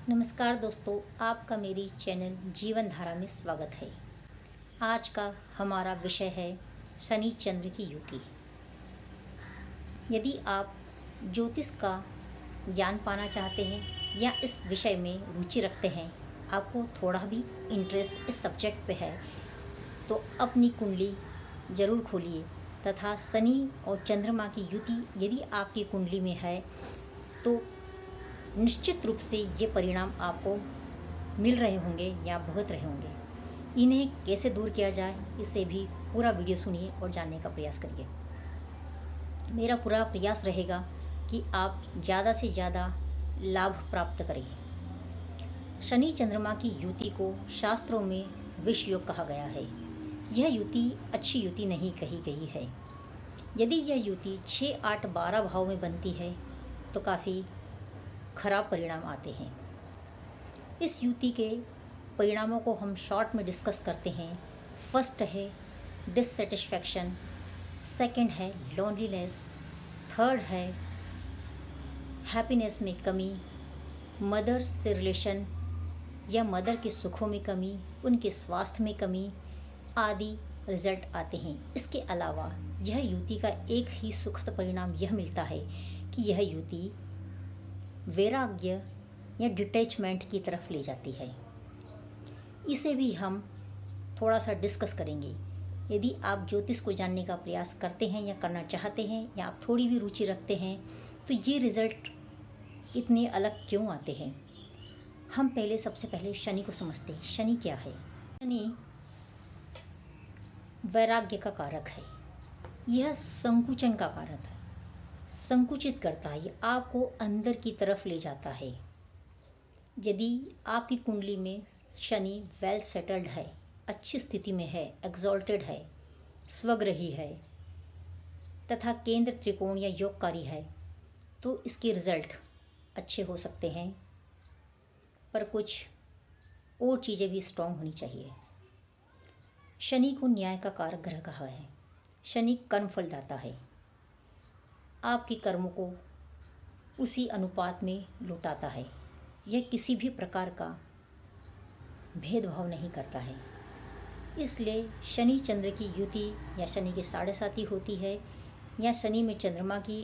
नमस्कार दोस्तों, आपका मेरी चैनल जीवन धारा में स्वागत है। आज का हमारा विषय है शनि चंद्र की युति। यदि आप ज्योतिष का ज्ञान पाना चाहते हैं या इस विषय में रुचि रखते हैं, आपको थोड़ा भी इंटरेस्ट इस सब्जेक्ट पे है, तो अपनी कुंडली ज़रूर खोलिए तथा शनि और चंद्रमा की युति यदि आपकी कुंडली में है तो निश्चित रूप से ये परिणाम आपको मिल रहे होंगे या भुगत रहे होंगे। इन्हें कैसे दूर किया जाए, इसे भी पूरा वीडियो सुनिए और जानने का प्रयास करिए। मेरा पूरा प्रयास रहेगा कि आप ज़्यादा से ज़्यादा लाभ प्राप्त करें। शनि चंद्रमा की युति को शास्त्रों में विष योग कहा गया है। यह युति अच्छी युति नहीं कही गई है। यदि यह युति 6, 8, 12 भाव में बनती है तो काफ़ी खराब परिणाम आते हैं। इस युति के परिणामों को हम शॉर्ट में डिस्कस करते हैं। फर्स्ट है डिससेटिस्फैक्शन, सेकंड है लोनलीनेस, थर्ड है हैप्पीनेस में कमी, मदर से रिलेशन या मदर के सुखों में कमी, उनके स्वास्थ्य में कमी आदि रिजल्ट आते हैं। इसके अलावा यह युति का एक ही सुखद परिणाम यह मिलता है कि यह युति वैराग्य या डिटैचमेंट की तरफ ले जाती है। इसे भी हम थोड़ा सा डिस्कस करेंगे। यदि आप ज्योतिष को जानने का प्रयास करते हैं या करना चाहते हैं या आप थोड़ी भी रुचि रखते हैं तो ये रिज़ल्ट इतने अलग क्यों आते हैं। हम सबसे पहले शनि को समझते हैं। शनि क्या है? शनि वैराग्य का कारक है। यह संकुचन का कारक है, संकुचित करता है, आपको अंदर की तरफ ले जाता है। यदि आपकी कुंडली में शनि वेल सेटल्ड है, अच्छी स्थिति में है, एक्सॉल्टेड है, स्वग्रही है तथा केंद्र त्रिकोण या योगकारी है तो इसके रिजल्ट अच्छे हो सकते हैं, पर कुछ और चीज़ें भी स्ट्रांग होनी चाहिए। शनि को न्याय का कारक ग्रह कहा है। शनि कर्म फलदाता है, आपके कर्मों को उसी अनुपात में लौटाता है। यह किसी भी प्रकार का भेदभाव नहीं करता है। इसलिए शनि चंद्र की युति या शनि के साढ़े साथी होती है या शनि में चंद्रमा की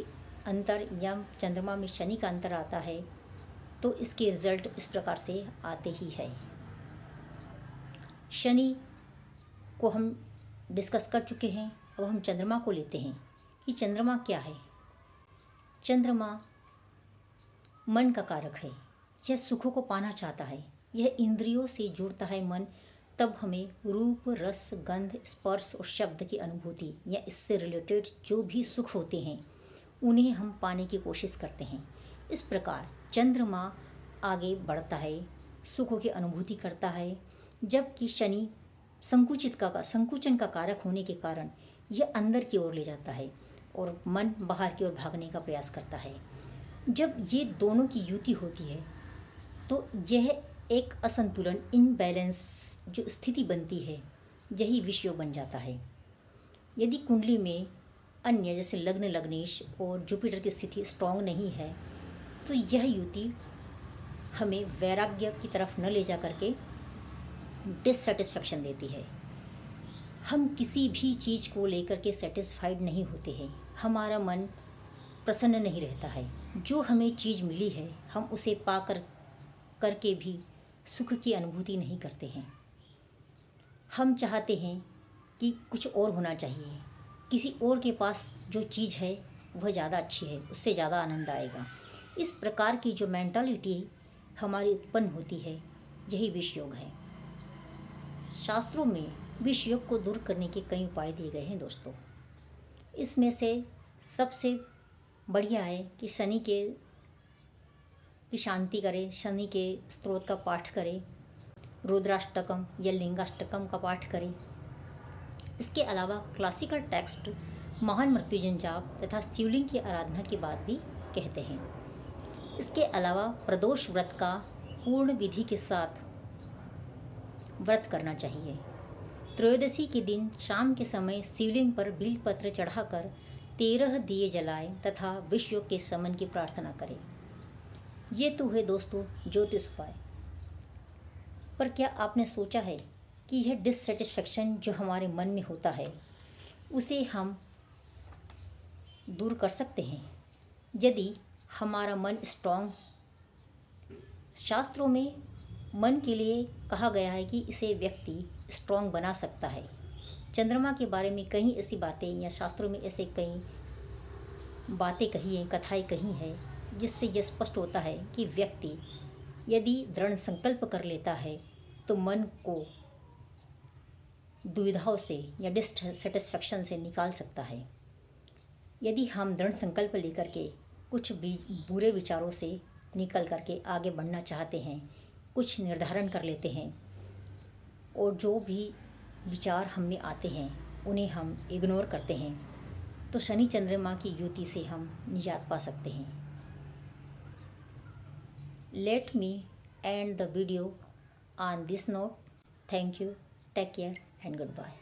अंतर या चंद्रमा में शनि का अंतर आता है तो इसके रिजल्ट इस प्रकार से आते ही है। शनि को हम डिस्कस कर चुके हैं। अब हम चंद्रमा को लेते हैं कि चंद्रमा क्या है। चंद्रमा मन का कारक है। यह सुखों को पाना चाहता है, यह इंद्रियों से जुड़ता है मन, तब हमें रूप, रस, गंध, स्पर्श और शब्द की अनुभूति या इससे रिलेटेड जो भी सुख होते हैं उन्हें हम पाने की कोशिश करते हैं। इस प्रकार चंद्रमा आगे बढ़ता है, सुखों की अनुभूति करता है, जबकि शनि संकुचन का कारक होने के कारण यह अंदर की ओर ले जाता है और मन बाहर की ओर भागने का प्रयास करता है। जब ये दोनों की युति होती है तो यह एक असंतुलन, इनबैलेंस जो स्थिति बनती है, यही विष योग बन जाता है। यदि कुंडली में अन्य जैसे लग्न, लग्नेश और जुपिटर की स्थिति स्ट्रांग नहीं है तो यह युति हमें वैराग्य की तरफ न ले जा करके डिससेटिस्फैक्शन देती है। हम किसी भी चीज़ को लेकर के सेटिस्फाइड नहीं होते हैं, हमारा मन प्रसन्न नहीं रहता है। जो हमें चीज़ मिली है हम उसे पाकर करके भी सुख की अनुभूति नहीं करते हैं। हम चाहते हैं कि कुछ और होना चाहिए, किसी और के पास जो चीज़ है वह ज़्यादा अच्छी है, उससे ज़्यादा आनंद आएगा। इस प्रकार की जो मेंटालिटी हमारी उत्पन्न होती है यही विष योग है। शास्त्रों में विष योग को दूर करने के कई उपाय दिए गए हैं दोस्तों। इसमें से सबसे बढ़िया है कि शनि की शांति करें, शनि के स्तोत्र का पाठ करें, रुद्राष्टकम या लिंगाष्टकम का पाठ करें। इसके अलावा क्लासिकल टेक्स्ट महान मृत्युंजय जाप तथा शिवलिंग की आराधना की बात भी कहते हैं। इसके अलावा प्रदोष व्रत का पूर्ण विधि के साथ व्रत करना चाहिए। त्रयोदशी के दिन शाम के समय शिवलिंग पर बिल्वपत्र चढ़ाकर 13 दिए जलाएं तथा विष योग के शमन की प्रार्थना करें। ये तो है दोस्तों ज्योतिष उपाय। पर क्या आपने सोचा है कि यह डिससेटिस्फेक्शन जो हमारे मन में होता है उसे हम दूर कर सकते हैं यदि हमारा मन स्ट्रांग। शास्त्रों में मन के लिए कहा गया है कि इसे व्यक्ति स्ट्रांग बना सकता है। चंद्रमा के बारे में कई ऐसी बातें या शास्त्रों में ऐसे कई बातें कही हैं, कथाएं कही हैं, जिससे यह स्पष्ट होता है कि व्यक्ति यदि दृढ़ संकल्प कर लेता है तो मन को दुविधाओं से या डिससेटिस्फेक्शन से निकाल सकता है। यदि हम दृढ़ संकल्प लेकर के कुछ भी बुरे विचारों से निकल करके आगे बढ़ना चाहते हैं, कुछ निर्धारण कर लेते हैं और जो भी विचार हम में आते हैं उन्हें हम इग्नोर करते हैं, तो शनि चंद्रमा की युति से हम निजात पा सकते हैं। Let me end the video on this note. Thank you, take care and good bye.